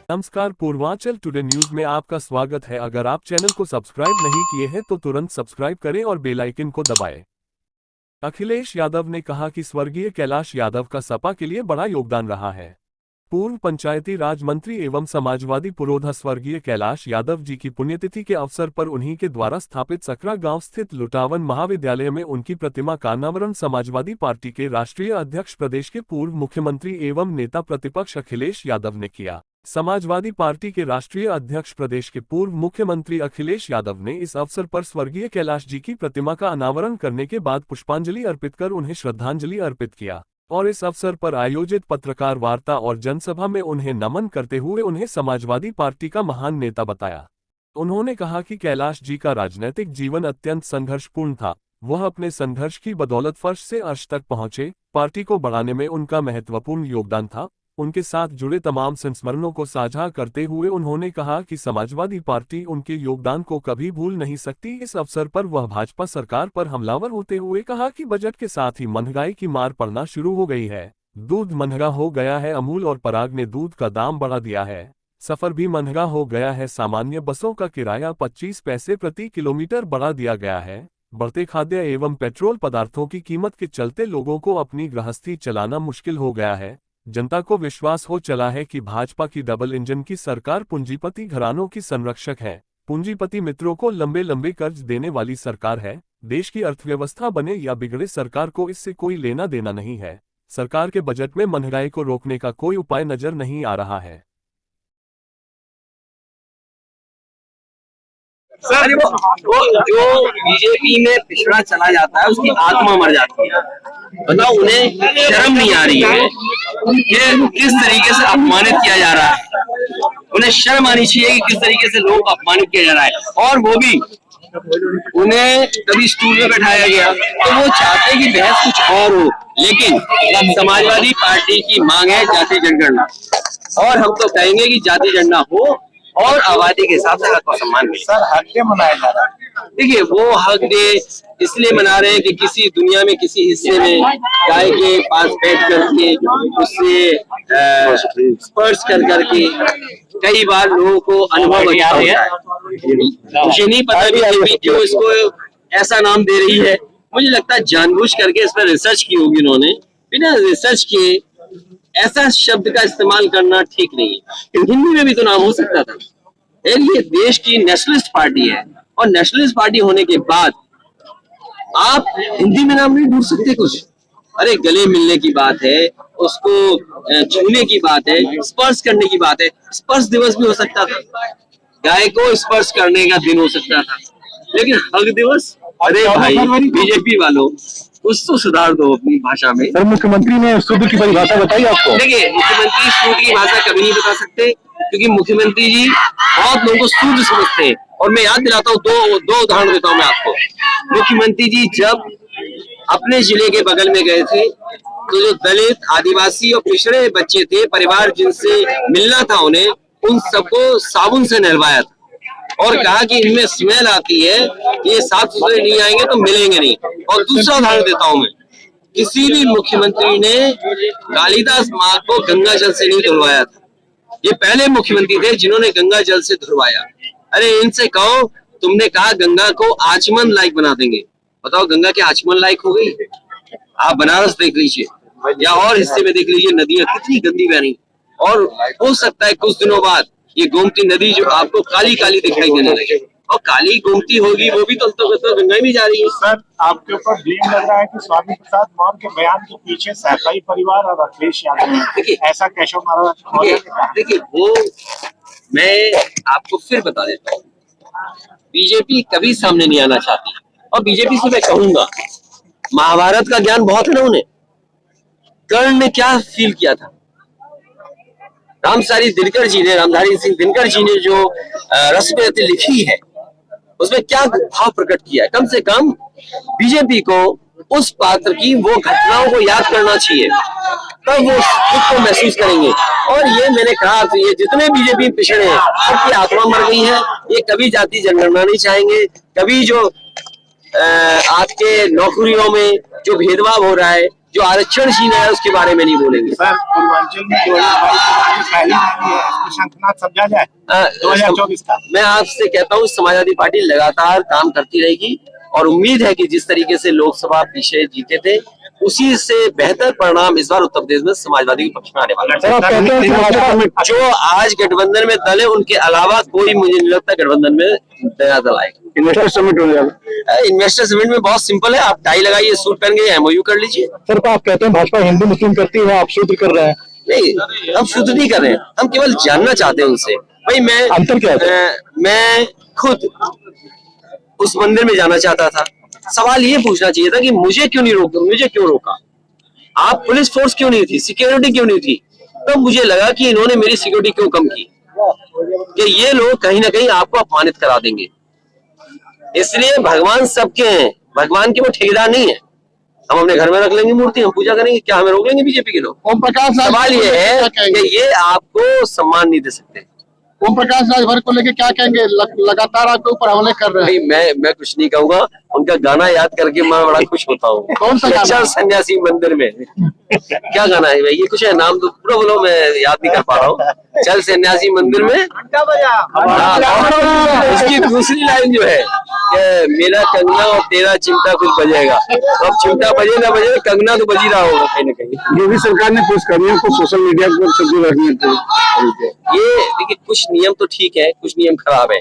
नमस्कार, Purvanchal today news में आपका स्वागत है। अगर आप चैनल को सब्सक्राइब नहीं किए हैं तो तुरंत सब्सक्राइब करें और बेल आइकन को दबाएं। अखिलेश यादव ने कहा कि स्वर्गीय कैलाश यादव का सपा के लिए बड़ा योगदान रहा है। पूर्व पंचायती राज मंत्री एवं समाजवादी पुरोधा स्वर्गीय कैलाश यादव जी की पुण्यतिथि के अवसर पर उन्हीं के द्वारा स्थापित सकरा गांव स्थित लुटावन महाविद्यालय में उनकी प्रतिमा का अनावरण समाजवादी पार्टी के राष्ट्रीय अध्यक्ष प्रदेश के पूर्व मुख्यमंत्री एवं नेता प्रतिपक्ष अखिलेश यादव ने किया। समाजवादी पार्टी के राष्ट्रीय अध्यक्ष प्रदेश के पूर्व मुख्यमंत्री अखिलेश यादव ने इस अवसर पर स्वर्गीय कैलाश जी की प्रतिमा का अनावरण करने के बाद पुष्पांजलि अर्पित कर उन्हें श्रद्धांजलि अर्पित किया और इस अवसर पर आयोजित पत्रकार वार्ता और जनसभा में उन्हें नमन करते हुए उन्हें समाजवादी पार्टी का महान नेता बताया। उन्होंने कहा कि कैलाश जी का राजनीतिक जीवन अत्यंत संघर्षपूर्ण था। वह अपने संघर्ष की बदौलत फर्श से अर्श तक पहुंचे। पार्टी को बढ़ाने में उनका महत्वपूर्ण योगदान था। उनके साथ जुड़े तमाम संस्मरणों को साझा करते हुए उन्होंने कहा कि समाजवादी पार्टी उनके योगदान को कभी भूल नहीं सकती। इस अवसर पर वह भाजपा सरकार पर हमलावर होते हुए कहा कि बजट के साथ ही महंगाई की मार पड़ना शुरू हो गई है। दूध महंगा हो गया है। अमूल और पराग ने दूध का दाम बढ़ा दिया है। सफर भी महंगा हो गया है। सामान्य बसों का किराया 25 पैसे प्रति किलोमीटर बढ़ा दिया गया है। बढ़ते खाद्य एवं पेट्रोल पदार्थों की कीमत के चलते लोगों को अपनी गृहस्थी चलाना मुश्किल हो गया है। जनता को विश्वास हो चला है कि भाजपा की डबल इंजन की सरकार पूंजीपति घरानों की संरक्षक है। पूंजीपति मित्रों को लंबे लंबे कर्ज देने वाली सरकार है। देश की अर्थव्यवस्था बने या बिगड़े, सरकार को इससे कोई लेना देना नहीं है। सरकार के बजट में महंगाई को रोकने का कोई उपाय नजर नहीं आ रहा है। सर वो जो बीजेपी में पिछड़ा चला जाता है उसकी आत्मा मर जाती है। बताओ, उन्हें शर्म नहीं आ रही है कि किस तरीके से अपमानित किया जा रहा है। उन्हें शर्म आनी चाहिए कि किस तरीके से लोग अपमानित किया जा रहा है। और वो भी उन्हें कभी स्टूल में बैठाया गया तो वो चाहते हैं कि बहस कुछ और हो, लेकिन समाजवादी पार्टी की मांग है जाति जनगणना, और हम तो कहेंगे कि जाति जनगणना हो और आबादी के हिसाब से हक का सम्मान मिले। सर, हक डे मनाया जा रहा है। देखिए, वो हक डे इसलिए मना रहे हैं कि किसी दुनिया में किसी हिस्से में गाय के पास बैठ करके उससे स्पर्श कर करके कई बार लोगों को अनुभव अच्छा होता है। मुझे नहीं पता बीजेपी क्यों इसको ऐसा नाम दे रही है। मुझे लगता है जानबूझ करके इस पर रिसर्च की होगी इन्होंने। बिना रिसर्च के ऐसा शब्द का इस्तेमाल करना ठीक नहीं है। हिंदी में भी तो नाम हो सकता था। ये देश की नेशनलिस्ट पार्टी है और नेशनलिस्ट पार्टी होने के बाद आप हिंदी में नाम नहीं ढूंढ सकते कुछ। अरे, गले मिलने की बात है, उसको छूने की बात है, स्पर्श करने की बात है। स्पर्श दिवस भी हो सकता था, गाय को स्पर्श करने का दिन हो सकता था, लेकिन हक दिवस? अरे भाई, बीजेपी वालों कुछ तो सुधार दो अपनी भाषा में। सर, मुख्यमंत्री ने सूत्र की परिभाषा बताई आपको? देखिए, मुख्यमंत्री सूत्र की भाषा कभी नहीं बता सकते, क्योंकि मुख्यमंत्री जी बहुत लोगों को सूत्र समझते हैं। और मैं याद दिलाता हूँ, दो उदाहरण देता हूँ मैं आपको। मुख्यमंत्री जी जब अपने जिले के बगल में गए थे तो जो दलित, आदिवासी और पिछड़े बच्चे थे, परिवार जिनसे मिलना था उन्हें, उन सबको साबुन से नहलवाया था और कहा कि इनमें स्मेल आती है, ये साफ सुथरे नहीं आएंगे तो मिलेंगे नहीं। और दूसरा उदाहरण देता हूं मैं, किसी भी मुख्यमंत्री ने कालिदास मार्ग को गंगा जल से नहीं धुलवाया था। ये पहले मुख्यमंत्री थे जिन्होंने गंगा जल से धुलवाया। अरे, इनसे कहो, तुमने कहा गंगा को आचमन लायक बना देंगे। बताओ, गंगा क्या आचमन लायक हो गई? आप बनारस देख लीजिए या और हिस्से में देख लीजिए, नदियां कितनी गंदी बह रही। और हो सकता है कुछ दिनों बाद ये गोमती नदी जो आपको काली काली दिखाई देने लगे, और काली गोमती होगी वो भी तो गंगा में जा रही है। सर, आपके ऊपर ब्लेम लग रहा है कि स्वामी प्रसाद मौर्य के बयान के पीछे सहकारी परिवार और अखिलेश यादव, ऐसा कैशव महाराज? देखिए, वो मैं आपको फिर बता देता हूँ, बीजेपी कभी सामने नहीं आना चाहती। और बीजेपी से मैं कहूंगा, महाभारत का ज्ञान बहुत है ना उन्हें। कर्ण ने क्या फील किया था? रामधारी सिंह दिनकर जी ने जो रसमें लिखी है उसमें क्या भाव प्रकट किया है। कम से कम बीजेपी को उस पात्र की वो घटनाओं को याद करना चाहिए, तब वो खुद को महसूस करेंगे। और ये मैंने कहा, तो ये जितने बीजेपी पिछड़े हैं सबकी आत्मा मर गई है। ये कभी जाति जनगणना नहीं चाहेंगे। कभी जो आपके नौकरियों में जो भेदभाव हो रहा है, जो आरक्षण छीन है उसके बारे में नहीं बोलेंगे। सर पूर्वांचल में 2022 पहली रैली है, इसमें शंखनाद समझा जाए 2024 का। मैं आपसे कहता हूँ समाजवादी पार्टी लगातार काम करती रहेगी और उम्मीद है कि जिस तरीके से लोकसभा पीछे जीते थे उसी से बेहतर परिणाम इस बार उत्तर प्रदेश में समाजवादी के पक्ष में आने वाला है। जो आज गठबंधन में दल है उनके अलावा कोई मुझे नहीं लगता गठबंधन में नया दल आएगा। इन्वेस्टर समिट हो जाएगा। इन्वेस्टर समिट में बहुत सिंपल है, आप टाई लगाइए, सूट पहन के एमओयू कर लीजिए। सर आप कहते हैं भाजपा हिंदू मुस्लिम करती है, आप शुद्ध कर रहे हैं। नहीं, हम शुद्ध नहीं कर रहे हैं, हम केवल जानना चाहते हैं उनसे। भाई अंतर क्या है? मैं खुद उस मंदिर में जाना चाहता था, सवाल ये पूछना चाहिए था कि मुझे क्यों नहीं रोका, मुझे क्यों रोका, आप पुलिस फोर्स क्यों नहीं थी, सिक्योरिटी क्यों नहीं थी। तब मुझे लगा कि इन्होंने मेरी सिक्योरिटी क्यों कम की, कि ये लोग कहीं ना कहीं आपको अपमानित करा देंगे। इसलिए भगवान सबके हैं, भगवान के वो ठेकेदार नहीं है। हम अपने घर में रख लेंगे मूर्ति, हम पूजा करेंगे, क्या हमें रोक लेंगे बीजेपी के लोग? ओम प्रकाश सवाल ये है कि ये आपको सम्मान नहीं दे सकते। ओम प्रकाश राजभर को लेके क्या कहेंगे? लगातार आपके ऊपर हमले कर रहे हैं। मैं कुछ नहीं कहूंगा, उनका गाना याद करके मैं बड़ा खुश होता हूँ। कौन सा गाना? चल सन्यासी मंदिर में क्या गाना है भाई, ये कुछ है, नाम तो पूरा बोलो, मैं याद नहीं कर पा रहा हूँ। चल सन्यासी मंदिर में उसकी दूसरी लाइन जो है कि मेरा कंगना और तेरा चिमटा कुछ बजेगा। अब चिमटा बजे ना बजे, कंगना तो बजी रहा होगा कहीं ना कहीं। योगी सरकार ने पुलिसकर्मियों को सोशल मीडिया पर सब्जी रखने चाहिए। ये देखिए, कुछ नियम तो ठीक है, कुछ नियम खराब है।